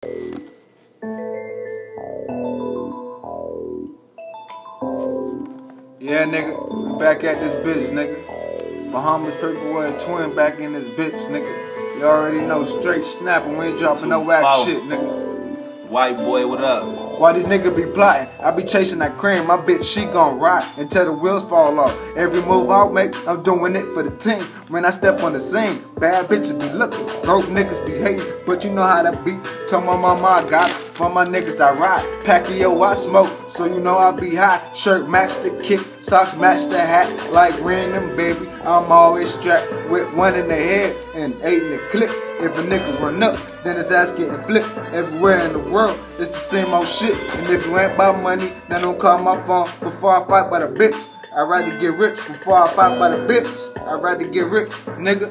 Yeah, nigga, we back at this bitch, nigga. Bahamas Paperboy Twin back in this bitch, nigga. You already know, straight snapping, we ain't dropping no whack shit, nigga. White boy, what up? Why these niggas be plotting? I be chasing that cream, my bitch, she gon' ride until the wheels fall off. Every move I make, I'm doing it for the team. When I step on the scene, bad bitches be looking, broke niggas be hating, but you know how that be. Tell my mama I got it, for my niggas I ride. Pacquiao I smoke, so you know I be high. Shirt match the kick, socks match the hat. Like random baby, I'm always strapped with one in the head and 8 in the clip. If a nigga run up, then his ass getting flipped. Everywhere in the world, it's the same old shit. And if you ain't about money, then don't call my phone before I fight by the bitch. I'd rather get rich before I fight by the bitch. I'd rather get rich, nigga.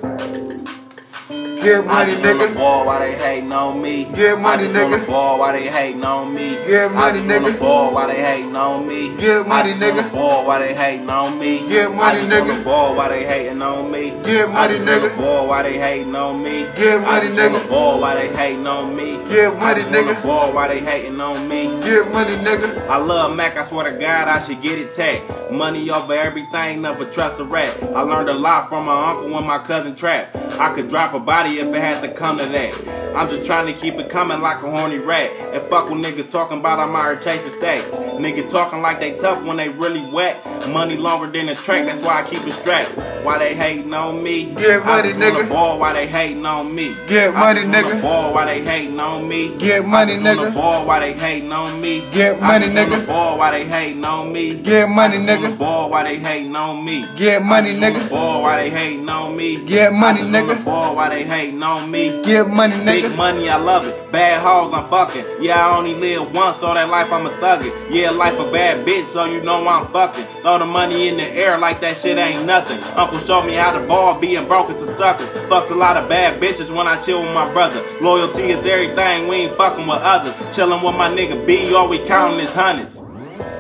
Get money, nigga. On the ball while they hating on me. Get money, nigga. On the ball while they hating on me. Get money, nigga. On the ball while they hating on me. Get money, nigga. On the ball while they hating on me. Get money, nigga. On the ball while they hating on me. Get money, nigga. On the ball while they hating on me. Get money, On the nigga. ball while they hating on me. Get money, On nigga. the ball while they hating on me. Get money, nigga. I love Mac, I swear to God I should get it tagged. Money over everything, never trust a rat. I learned a lot from my uncle and my cousin Trap. I could drop a body if it had to come to that. I'm just trying to keep it coming like a horny rat. And fuck with niggas talking about I'm out here chasing stacks. Niggas talking like they tough when they really whack. Money longer than the track, that's why I keep it strapped. Why they hating on me? Get money, nigga. On the ball while they hating on me. Get money, On nigga. the ball while they hating on me. Get money, On the nigga. ball while they hating on me. Get money, On the nigga. ball while they hating on me. Get money, On the nigga. ball while they hating on me. Get money, On the nigga. ball while they hating on me. Get money, On the nigga. ball while they hating on me. Get money, Big nigga. money, I love it. Bad hoes, I'm fucking. Yeah, I only live once, so that life I'm a thuggin'. Yeah, life a bad bitch, so you know I'm fucking. Throw the money in the air like that shit ain't nothing. Uncle showed me how the ball being broken to suckers. Fucked a lot of bad bitches when I chill with my brother. Loyalty is everything, we ain't fucking with others. Chillin' with my nigga B, all we countin' is hundreds.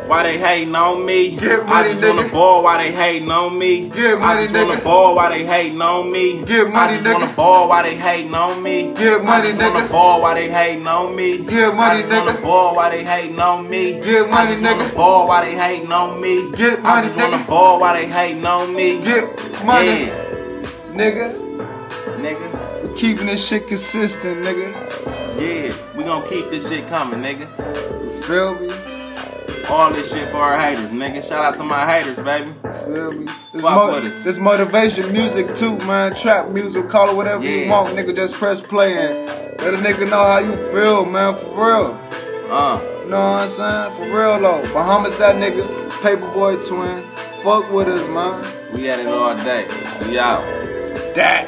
Why they hating on me? Get money, I just on the nigga. ball while they hating on me. Get money, I just on nigga. the ball while they hating on me. Get money, I just on nigga. the ball while they hating on me. Get money, I just on the nigga. ball while they hating on me. Get money, I just on the nigga. ball while they hating on me. Get money, I just on nigga. the ball while they hating on me. Get I money, just on the nigga. ball while they hating on me. Get money, Yeah, nigga. nigga. We keeping this shit consistent, nigga. Yeah, we gonna keep this shit coming, nigga. You feel me? All this shit for our haters, nigga. Shout out to my haters, baby. Feel me? Fuck with us. This motivation music too, man. Trap music, call it whatever you Yeah. want, nigga. Just press play and let a nigga know how you feel, man. For real. You know what I'm saying? For real though. Bahamas that nigga. Paperboy Twin. Fuck with us, man. We at it all day. We out. That.